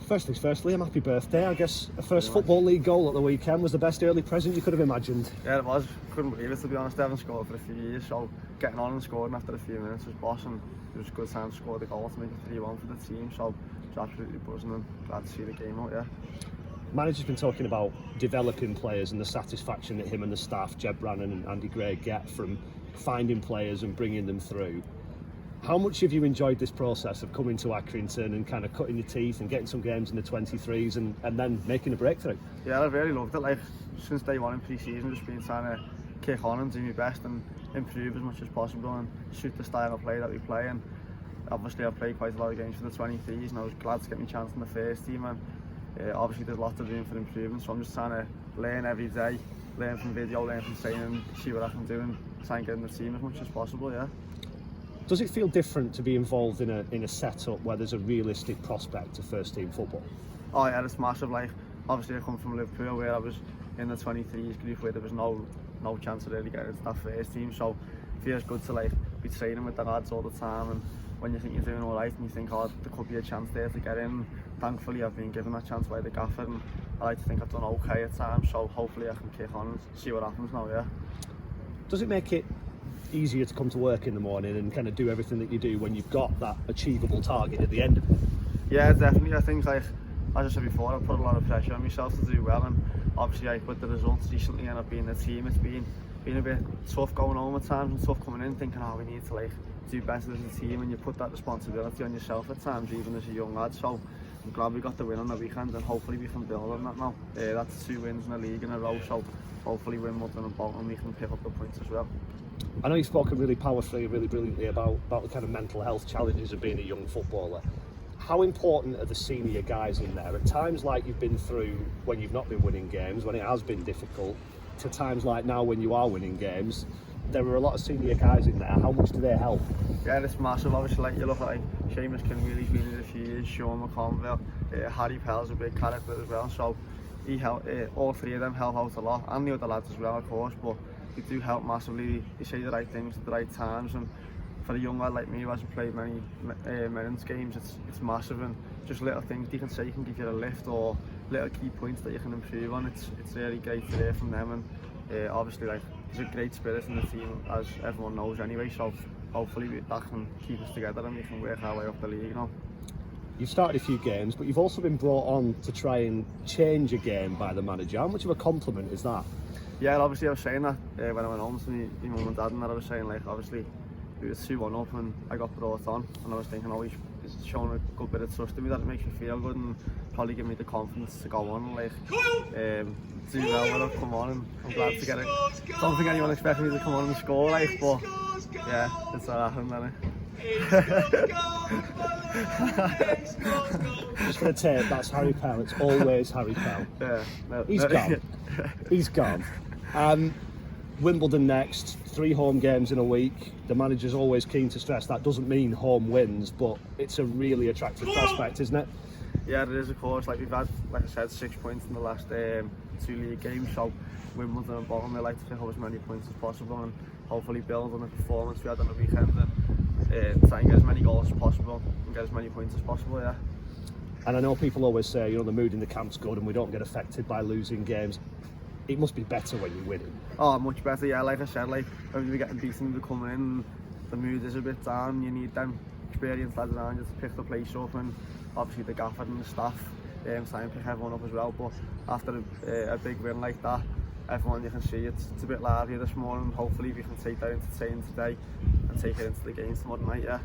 First things first, Liam, happy birthday. I guess a first Football League goal at the weekend was the best early present you could have imagined. Yeah, it was. Couldn't believe it, to be honest. I haven't scored for a few years, so getting on and scoring after a few minutes was boss, and it was a good time to score the goal to make it 3-1 for the team, so it's absolutely buzzing and glad to see the game out, yeah. Manager's been talking about developing players and the satisfaction that him and the staff, Jeb Brannan and Andy Gray, get from finding players and bringing them through. How much have you enjoyed this process of coming to Accrington and kind of cutting your teeth and getting some games in the 23s and then making a breakthrough? Yeah, I've really loved it. Like, since day one in pre-season, just been trying to kick on and do my best and improve as much as possible and suit the style of play that we play. And obviously I've played quite a lot of games for the 23s, and I was glad to get my chance in the first team. And obviously there's lots of room for improvement, so I'm just trying to learn every day, learn from video, learn from training, see what I can do and try and get in the team as much as possible, yeah. Does it feel different to be involved in a setup where there's a realistic prospect of first team football? Oh yeah, it's massive. Like, obviously I come from Liverpool, where I was in the 23s group where there was no chance of really getting into that first team, so it feels good to like be training with the lads all the time, and when you think you're doing alright and you think, oh, there could be a chance there to get in. Thankfully I've been given that chance by the gaffer, and I like to think I've done okay at times, so hopefully I can kick on and see what happens now, yeah. Does it make it easier to come to work in the morning and kind of do everything that you do when you've got that achievable target at the end of it? Yeah, definitely. I think, like, as I said before, I've put a lot of pressure on myself to do well, and obviously like, with the results recently and I've been in the team, it's been a bit tough going home at times and tough coming in thinking, oh, we need to like do better as a team, and you put that responsibility on yourself at times, even as a young lad. So I'm glad we got the win on the weekend, and hopefully we can build on that now. That's 2 wins in the league in a row, so hopefully Wimbledon and Bolton we can pick up the points as well. I know you've spoken really powerfully, really brilliantly about the kind of mental health challenges of being a young footballer. How important are the senior guys in there? At times like you've been through when you've not been winning games, when it has been difficult, to times like now when you are winning games, there are a lot of senior guys in there. How much do they help? Yeah, it's massive. Obviously, like, you look at like Seamus Kinwheely, he's been in a few years, Sean McConville, Harry Pell's a big character as well, so he helped, all 3 of them help out a lot, and the other lads as well, of course, but they do help massively. They say the right things at the right times, and for a young lad like me who hasn't played many men's games, it's massive, and just little things they can say can give you a lift, or little key points that you can improve on. It's really great to hear from them, and obviously like there's a great spirit in the team, as everyone knows anyway, so hopefully that can keep us together and we can work our way up the league now. You've started a few games, but you've also been brought on to try and change a game by the manager. How much of a compliment is that? Yeah, obviously I was saying that when I went home to my mum and dad, and that I was saying, like, obviously it was 2-1 up and I got brought on, and I was thinking, oh, he's shown a good bit of trust in me, that it makes me feel good and probably give me the confidence to go on, like, do well when I've come on, and I'm glad to get it. Don't think anyone expected me to come on and score, like, but yeah, it's not happened, then. Just for the tape, that's Harry Pell. It's always Harry Pell. Yeah, no, he's gone. He's gone. Wimbledon next, 3 home games in a week. The manager's always keen to stress that doesn't mean home wins, but it's a really attractive prospect, isn't it? Yeah, it is, of course. Like, we've had, like I said, 6 points in the last 2 league games, so Wimbledon and Bolton, they like to pick up as many points as possible and hopefully build on the performance we had on the weekend, and try and get as many goals as possible and get as many points as possible, yeah. And I know people always say, you know, the mood in the camp's good and we don't get affected by losing games. It must be better when you're winning. Oh, much better, yeah. Like I said, like, when we're getting beaten, we're coming in, the mood is a bit down, you need them experienced lads around you to pick the place up, and obviously the gaffer and the staff try and pick everyone up as well. But after a big win like that, everyone, you can see it's a bit lively this morning. Hopefully we can take that into training today and take it into the games tomorrow night, yeah.